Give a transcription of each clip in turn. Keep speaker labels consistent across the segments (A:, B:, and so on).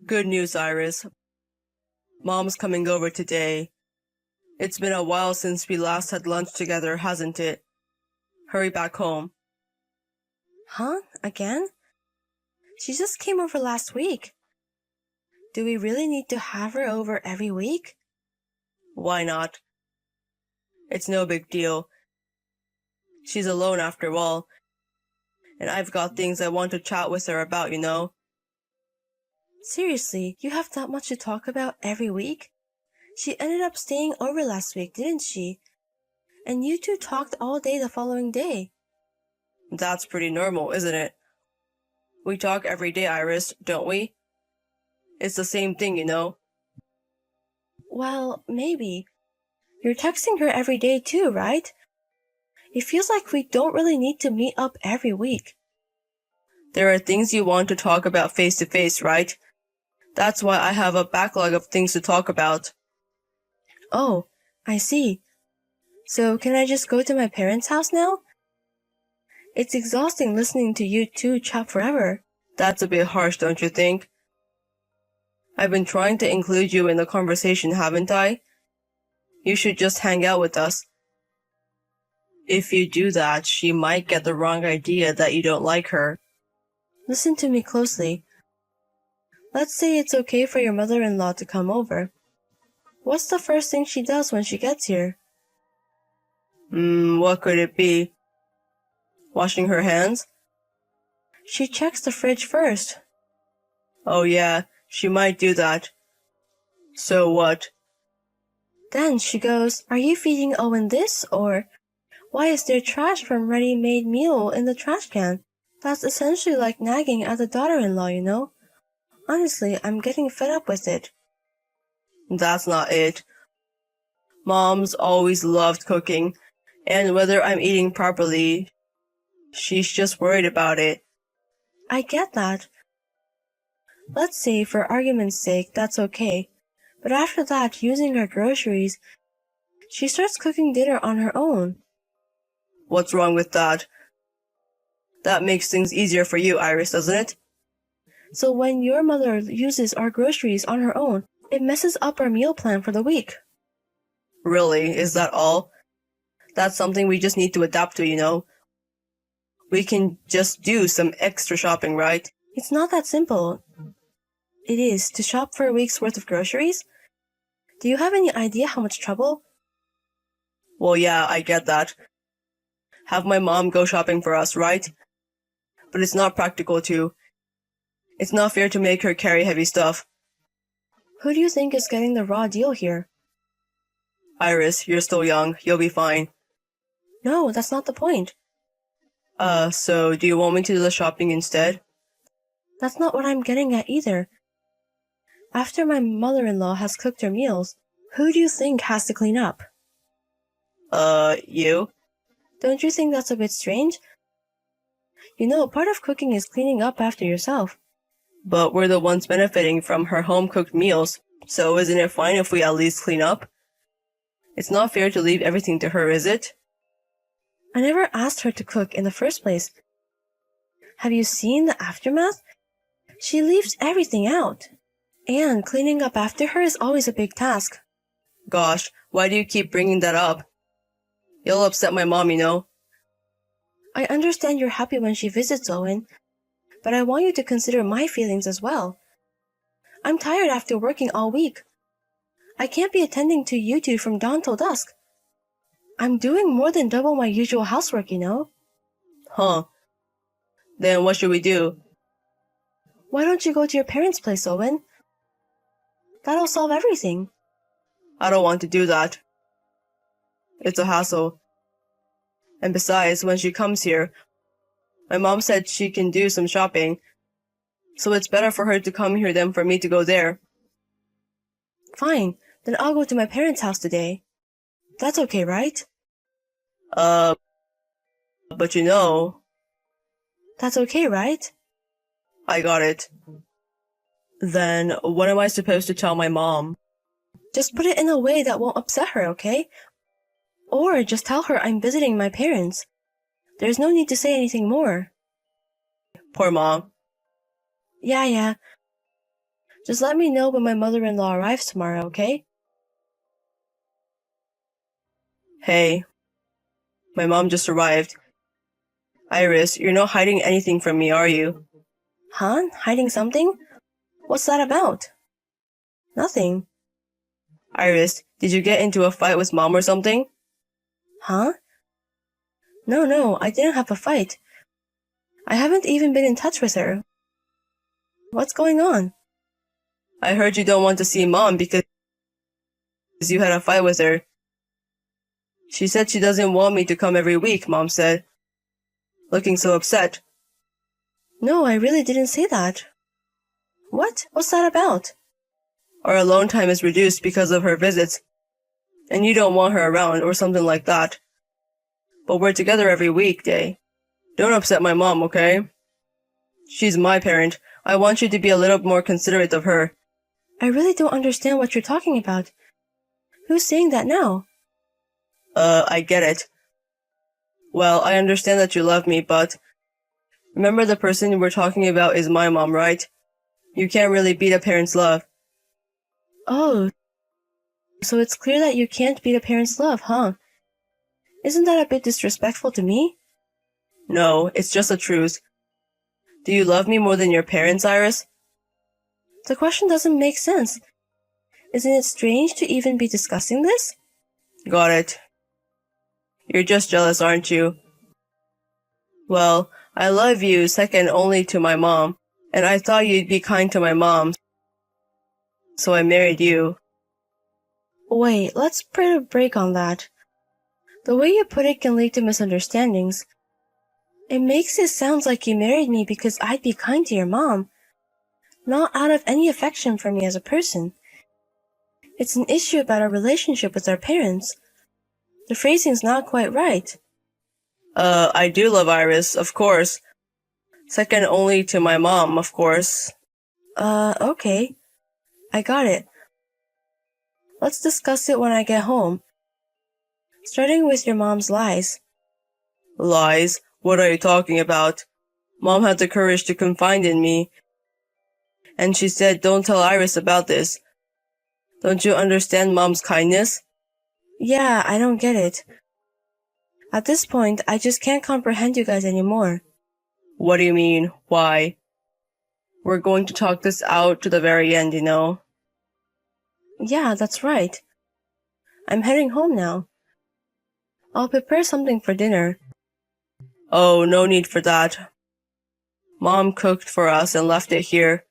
A: Good news, Iris. Mom's coming over today. It's been a while since we last had lunch together, hasn't it? Hurry back home.
B: Huh? Again? She just came over last week. Do we really need to have her over every week?
A: Why not? It's no big deal. She's alone after all. And I've got things I want to chat with her about, you know.
B: Seriously, you have that much to talk about every week? She ended up staying over last week, didn't she? And you two talked all day the following day.
A: That's pretty normal, isn't it? We talk every day, Iris, don't we? It's the same thing, you know.
B: Well, maybe. You're texting her every day too, right? It feels like we don't really need to meet up every week.
A: There are things you want to talk about face to face, right? That's why I have a backlog of things to talk about.
B: Oh, I see. So can I just go to my parents' house now? It's exhausting listening to you two chat forever.
A: That's a bit harsh, don't you think? I've been trying to include you in the conversation, haven't I? You should just hang out with us. If you do that, she might get the wrong idea that you don't like her.
B: Listen to me closely. Let's say it's okay for your mother-in-law to come over. What's the first thing she does when she gets here?
A: What could it be? Washing her hands?
B: She checks the fridge first.
A: Oh yeah, she might do that. So what?
B: Then she goes, "Are you feeding Owen this?" Or, "Why is there trash from ready-made meal in the trash can?" That's essentially like nagging at the daughter-in-law, you know? Honestly, I'm getting fed up with it.
A: That's not it. Mom's always loved cooking, and whether I'm eating properly, she's just worried about it.
B: I get that. Let's say, for argument's sake, that's okay. But after that, using her groceries, she starts cooking dinner on her own.
A: What's wrong with that? That makes things easier for you, Iris, doesn't it?
B: So when your mother uses our groceries on her own, it messes up our meal plan for the week.
A: Really? Is that all? That's something we just need to adapt to, you know? We can just do some extra shopping, right?
B: It's not that simple. It is to shop for a week's worth of groceries? Do you have any idea how much trouble?
A: Well, yeah, I get that. Have my mom go shopping for us, right? But it's not practical to. It's not fair to make her carry heavy stuff.
B: Who do you think is getting the raw deal here?
A: Iris, you're still young. You'll be fine.
B: No, that's not the point.
A: So do you want me to do the shopping instead?
B: That's not what I'm getting at either. After my mother-in-law has cooked her meals, who do you think has to clean up?
A: You?
B: Don't you think that's a bit strange? You know, part of cooking is cleaning up after yourself.
A: But we're the ones benefiting from her home-cooked meals, so isn't it fine if we at least clean up? It's not fair to leave everything to her, is it?
B: I never asked her to cook in the first place. Have you seen the aftermath? She leaves everything out. And cleaning up after her is always a big task.
A: Gosh, why do you keep bringing that up? You'll upset my mom, you know.
B: I understand you're happy when she visits, Owen, but I want you to consider my feelings as well. I'm tired after working all week. I can't be attending to you two from dawn till dusk. I'm doing more than double my usual housework, you know.
A: Huh. Then what should we do?
B: Why don't you go to your parents' place, Owen? That'll solve everything.
A: I don't want to do that. It's a hassle. And besides, when she comes here, my mom said she can do some shopping, so it's better for her to come here than for me to go there.
B: Fine, then I'll go to my parents' house today. That's okay, right?
A: But you know...
B: That's okay, right?
A: I got it. Then what am I supposed to tell my mom?
B: Just put it in a way that won't upset her, okay? Or just tell her I'm visiting my parents. There's no need to say anything more.
A: Poor mom.
B: Yeah. Just let me know when my mother-in-law arrives tomorrow, okay?
A: Hey, my mom just arrived. Iris, you're not hiding anything from me, are you?
B: Huh? Hiding something? What's that about? Nothing.
A: Iris, did you get into a fight with mom or something?
B: Huh? No, I didn't have a fight. I haven't even been in touch with her. What's going on?
A: I heard you don't want to see mom because you had a fight with her. She said she doesn't want me to come every week, mom said, looking so upset.
B: No, I really didn't say that. What? What's that about?
A: Our alone time is reduced because of her visits, and you don't want her around or something like that. But we're together every weekday. Don't upset my mom, okay? She's my parent. I want you to be a little more considerate of her.
B: I really don't understand what you're talking about. Who's saying that now?
A: I get it. Well, I understand that you love me, but remember the person we're talking about is my mom, right? You can't really beat a parent's love.
B: Oh, so it's clear that you can't beat a parent's love, huh? Isn't that a bit disrespectful to me?
A: No, it's just the truth. Do you love me more than your parents, Iris?
B: The question doesn't make sense. Isn't it strange to even be discussing this?
A: Got it. You're just jealous, aren't you? Well, I love you second only to my mom, and I thought you'd be kind to my mom, so I married you.
B: Wait, let's put a break on that. The way you put it can lead to misunderstandings. It makes it sound like you married me because I'd be kind to your mom, not out of any affection for me as a person. It's an issue about our relationship with our parents. The phrasing's not quite right.
A: I do love Iris, of course. Second only to my mom, of course.
B: Okay. I got it. Let's discuss it when I get home. Starting with your mom's lies.
A: Lies? What are you talking about? Mom had the courage to confide in me, and she said, don't tell Iris about this. Don't you understand Mom's kindness?
B: Yeah, I don't get it. At this point, I just can't comprehend you guys anymore.
A: What do you mean? Why? We're going to talk this out to the very end, you know.
B: Yeah, that's right. I'm heading home now. I'll prepare something for dinner.
A: Oh, no need for that. Mom cooked for us and left it here.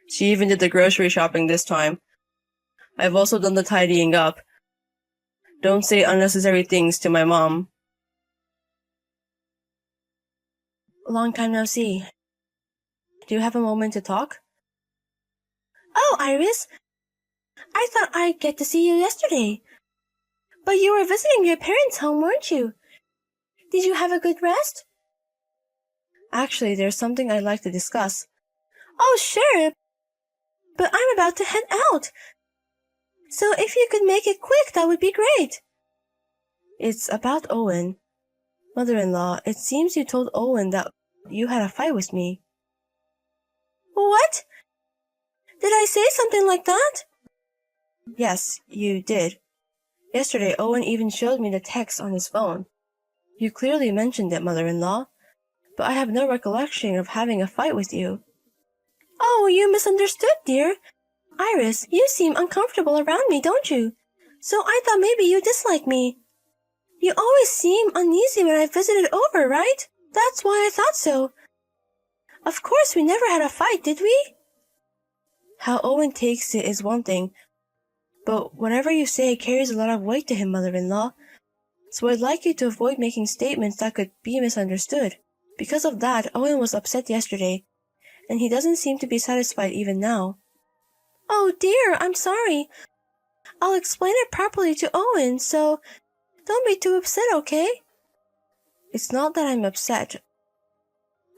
A: She even did the grocery shopping this time. I've also done the tidying up. Don't say unnecessary things to my mom.
B: Long time no see. Do you have a moment to talk? Oh, Iris! I thought I'd get to see you yesterday. But you were visiting your parents' home, weren't you? Did you have a good rest? Actually, there's something I'd like to discuss. Oh, sure. But I'm about to head out. So if you could make it quick, that would be great. It's about Owen. Mother-in-law, it seems you told Owen that you had a fight with me. What? Did I say something like that? Yes, you did. Yesterday, Owen even showed me the text on his phone. You clearly mentioned it, mother-in-law, but I have no recollection of having a fight with you. Oh, you misunderstood, dear. Iris, you seem uncomfortable around me, don't you? So I thought maybe you dislike me. You always seem uneasy when I visited over, right? That's why I thought so. Of course, we never had a fight, did we? How Owen takes it is one thing, but whatever you say carries a lot of weight to him, mother-in-law. So I'd like you to avoid making statements that could be misunderstood. Because of that, Owen was upset yesterday, and he doesn't seem to be satisfied even now. Oh dear, I'm sorry. I'll explain it properly to Owen, so don't be too upset, okay? It's not that I'm upset.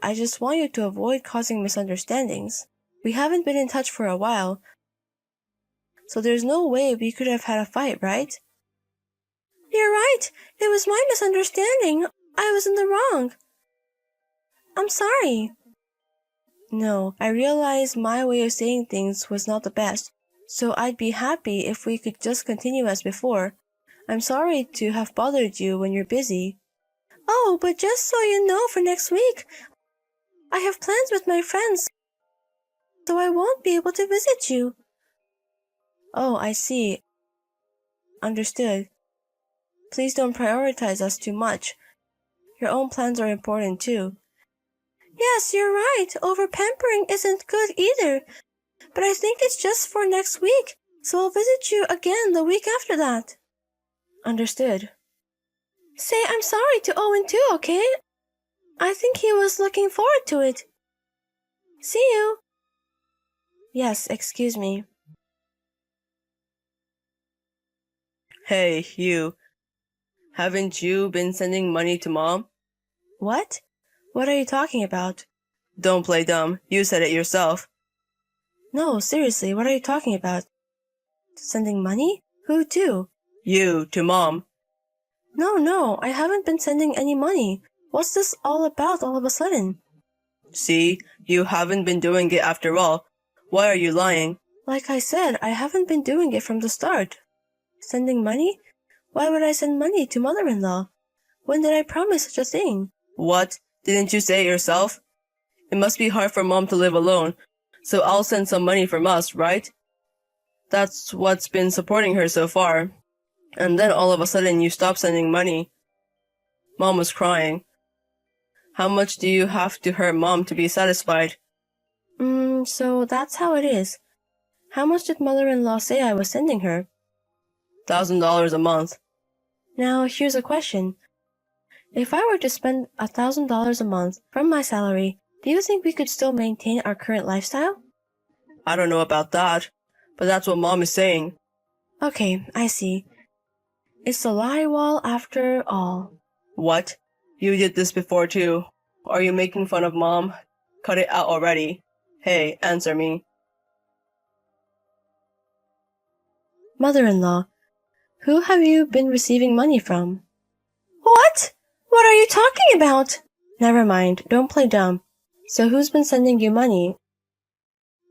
B: I just want you to avoid causing misunderstandings. We haven't been in touch for a while, so there's no way we could have had a fight, right? You're right. It was my misunderstanding. I was in the wrong. I'm sorry. No, I realized my way of saying things was not the best, so I'd be happy if we could just continue as before. I'm sorry to have bothered you when you're busy. Oh, but just so you know, for next week, I have plans with my friends, so I won't be able to visit you. Oh, I see. Understood. Please don't prioritize us too much. Your own plans are important too. Yes, you're right. Over-pampering isn't good either. But I think it's just for next week, so I'll visit you again the week after that. Understood. Say I'm sorry to Owen too, okay? I think he was looking forward to it. See you. Yes, excuse me.
A: Hey, you. Haven't you been sending money to Mom?
B: What? What are you talking about?
A: Don't play dumb. You said it yourself.
B: No, seriously, what are you talking about? Sending money? Who to?
A: You, to Mom.
B: No, I haven't been sending any money. What's this all about all of a sudden?
A: See, you haven't been doing it after all. Why are you lying?
B: Like I said, I haven't been doing it from the start. Sending money? Why would I send money to mother-in-law? When did I promise such a thing?
A: What? Didn't you say it yourself? It must be hard for Mom to live alone, so I'll send some money from us, right? That's what's been supporting her so far. And then all of a sudden you stop sending money. Mom was crying. How much do you have to hurt Mom to be satisfied?
B: So that's how it is. How much did mother-in-law say I was sending her?
A: $1,000 a month.
B: Now, here's a question. If I were to spend $1,000 a month from my salary, do you think we could still maintain our current lifestyle?
A: I don't know about that, but that's what Mom is saying.
B: Okay, I see. It's the lie wall after all.
A: What? You did this before too. Are you making fun of Mom? Cut it out already. Hey, answer me.
B: Mother-in-law, who have you been receiving money from? What? What are you talking about? Never mind, don't play dumb. So who's been sending you money?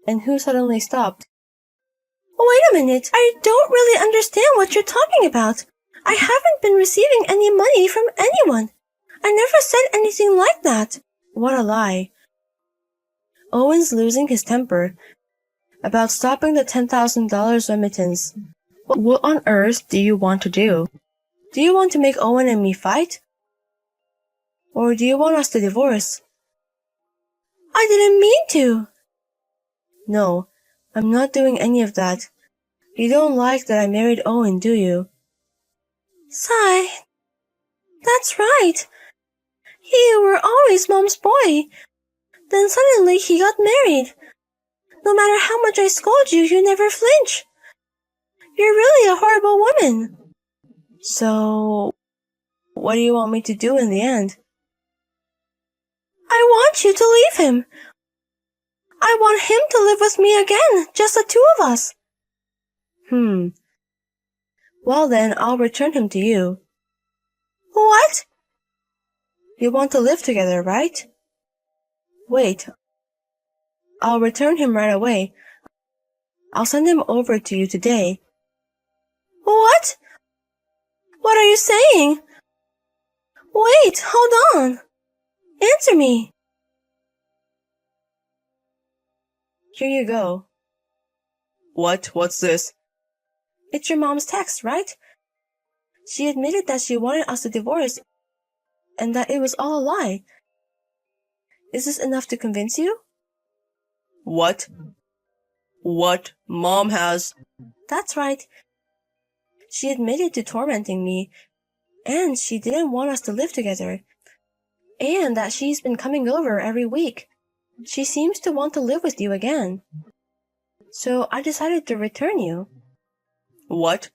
B: And who suddenly stopped? Wait a minute, I don't really understand what you're talking about. I haven't been receiving any money from anyone. I never said anything like that. What a lie. Owen's losing his temper about stopping the $10,000 remittance. What on earth do you want to do? Do you want to make Owen and me fight? Or do you want us to divorce? I didn't mean to. No, I'm not doing any of that. You don't like that I married Owen, do you? Sigh. That's right. You were always Mom's boy. Then suddenly he got married. No matter how much I scold you, you never flinch. You're really a horrible woman. So, what do you want me to do in the end? I want you to leave him. I want him to live with me again, just the two of us. Well then, I'll return him to you. What? You want to live together, right? Wait. I'll return him right away. I'll send him over to you today. What? What are you saying? Wait, hold on. Answer me. Here you go.
A: What? What's this?
B: It's your mom's text, right? She admitted that she wanted us to divorce and that it was all a lie. Is this enough to convince you?
A: What? What? Mom has...
B: That's right. She admitted to tormenting me, and she didn't want us to live together, and that she's been coming over every week. She seems to want to live with you again. So I decided to return you.
A: What?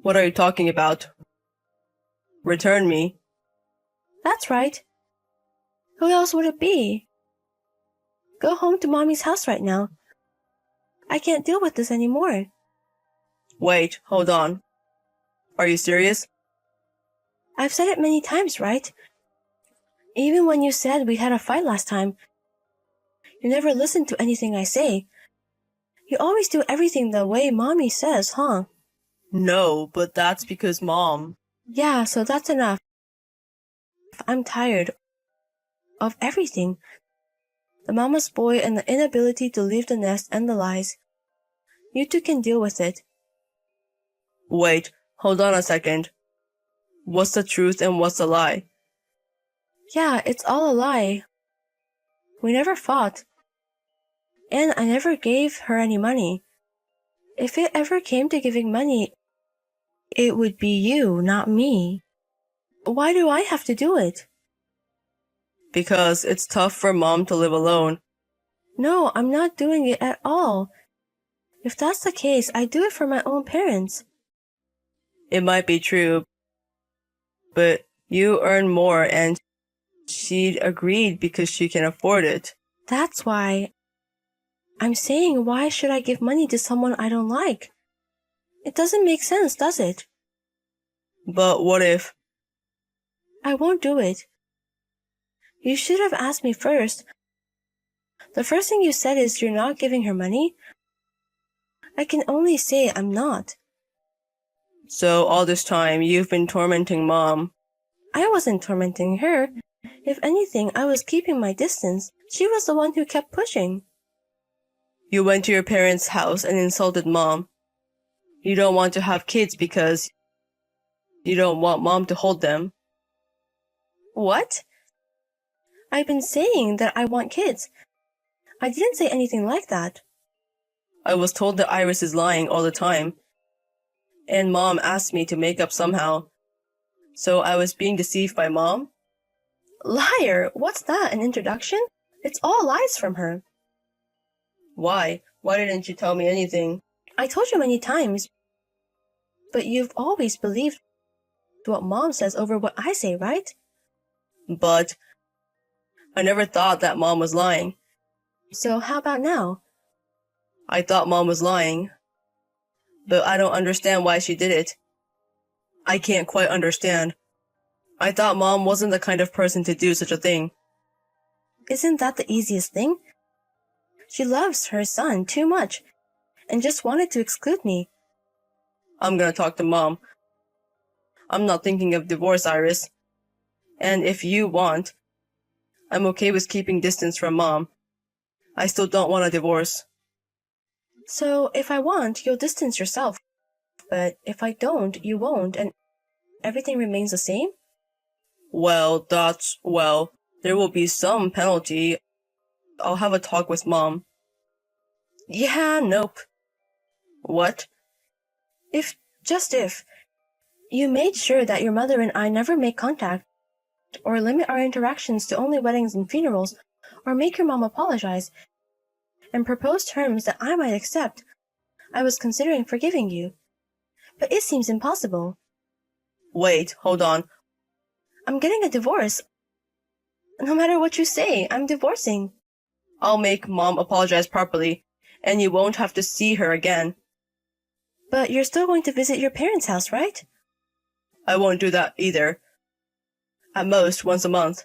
A: What are you talking about? Return me?
B: That's right. Who else would it be? Go home to Mommy's house right now. I can't deal with this anymore.
A: Wait, hold on. Are you serious?
B: I've said it many times, right? Even when you said we had a fight last time, You never listen to anything I say. You always do everything the way Mommy says, huh?
A: No, but that's because Mom.
B: Yeah, so that's enough. I'm tired of everything. The mama's boy and the inability to leave the nest and the lies. You two can deal with it.
A: Wait, hold on a second. What's the truth and what's the lie?
B: Yeah, it's all a lie. We never fought. And I never gave her any money. If it ever came to giving money, it would be you, not me. Why do I have to do it?
A: Because it's tough for Mom to live alone.
B: No, I'm not doing it at all. If that's the case, I do it for my own parents.
A: It might be true, but you earn more and she agreed because she can afford it.
B: That's why I'm saying, why should I give money to someone I don't like? It doesn't make sense, does it?
A: But what if?
B: I won't do it. You should have asked me first. The first thing you said is you're not giving her money. I can only say I'm not.
A: So all this time you've been tormenting Mom.
B: I wasn't tormenting her. If anything, I was keeping my distance. She was the one who kept pushing.
A: You went to your parents' house and insulted Mom. You don't want to have kids because you don't want Mom to hold them.
B: What? I've been saying that I want kids. I didn't say anything like that.
A: I was told that Iris is lying all the time. And Mom asked me to make up somehow. So I was being deceived by Mom?
B: Liar! What's that, an introduction? It's all lies from her.
A: Why? Why didn't you tell me anything?
B: I told you many times. But you've always believed what Mom says over what I say, right?
A: But I never thought that Mom was lying.
B: So how about now?
A: I thought Mom was lying. But I don't understand why she did it. I can't quite understand. I thought Mom wasn't the kind of person to do such a thing.
B: Isn't that the easiest thing? She loves her son too much and just wanted to exclude me.
A: I'm gonna talk to Mom. I'm not thinking of divorce, Iris. And if you want, I'm okay with keeping distance from Mom. I still don't want a divorce.
B: So if I want, you'll distance yourself. But if I don't, you won't, and everything remains the same?
A: Well, there will be some penalty. I'll have a talk with Mom.
B: Yeah, nope.
A: What?
B: Just if, you made sure that your mother and I never make contact, or limit our interactions to only weddings and funerals, or make your mom apologize, and propose terms that I might accept. I was considering forgiving you. But it seems impossible.
A: Wait, hold on.
B: I'm getting a divorce. No matter what you say, I'm divorcing.
A: I'll make Mom apologize properly, and you won't have to see her again.
B: But you're still going to visit your parents' house, right?
A: I won't do that either. At most, once a month.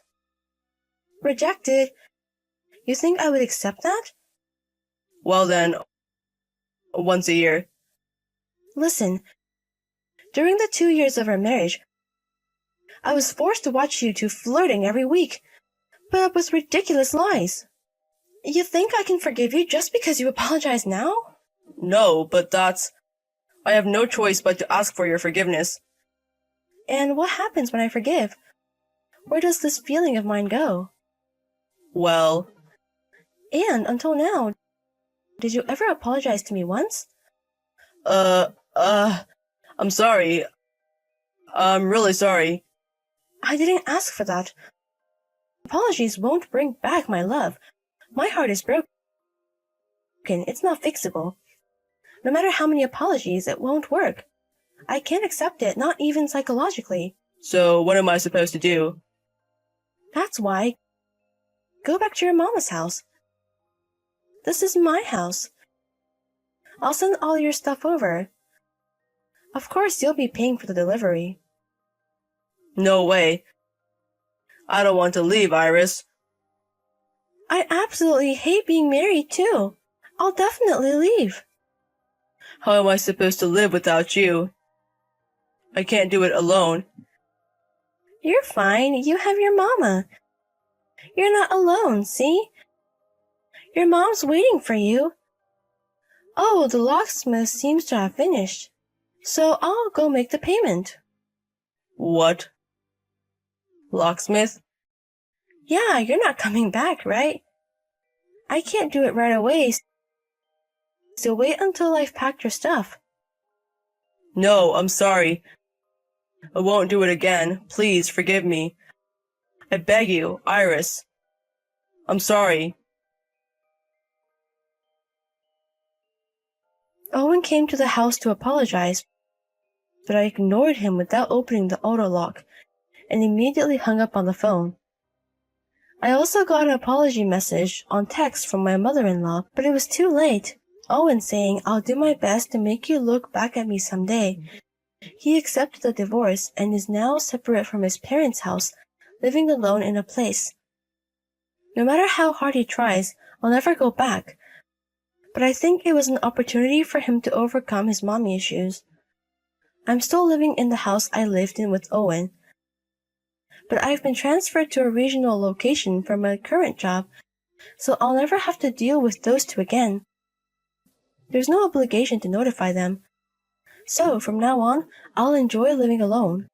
B: Rejected. You think I would accept that?
A: Well then, once a year.
B: Listen, during the 2 years of our marriage, I was forced to watch you two flirting every week, put up with ridiculous lies. You think I can forgive you just because you apologize now?
A: No, but I have no choice but to ask for your forgiveness.
B: And what happens when I forgive? Where does this feeling of mine go?
A: Well...
B: And until now, did you ever apologize to me once?
A: I'm sorry. I'm really sorry.
B: I didn't ask for that. Apologies won't bring back my love. My heart is broken. It's not fixable. No matter how many apologies, it won't work. I can't accept it, not even psychologically.
A: So what am I supposed to do?
B: That's why. Go back to your mama's house. This is my house. I'll send all your stuff over. Of course, you'll be paying for the delivery.
A: No way. I don't want to leave, Iris.
B: I absolutely hate being married too. I'll definitely leave.
A: How am I supposed to live without you? I can't do it alone.
B: You're fine. You have your mama. You're not alone, see? Your mom's waiting for you. Oh, the locksmith seems to have finished. So I'll go make the payment.
A: What? Locksmith?
B: Yeah, you're not coming back, right? I can't do it right away, so wait until I've packed your stuff.
A: No, I'm sorry. I won't do it again. Please forgive me. I beg you, Iris. I'm sorry.
B: Owen came to the house to apologize, but I ignored him without opening the auto lock and immediately hung up on the phone. I also got an apology message on text from my mother-in-law, but it was too late. Owen saying, "I'll do my best to make you look back at me someday." He accepted the divorce and is now separate from his parents' house, living alone in a place. No matter how hard he tries, I'll never go back. But I think it was an opportunity for him to overcome his mommy issues. I'm still living in the house I lived in with Owen, but I've been transferred to a regional location for my current job, so I'll never have to deal with those two again. There's no obligation to notify them. So, from now on, I'll enjoy living alone.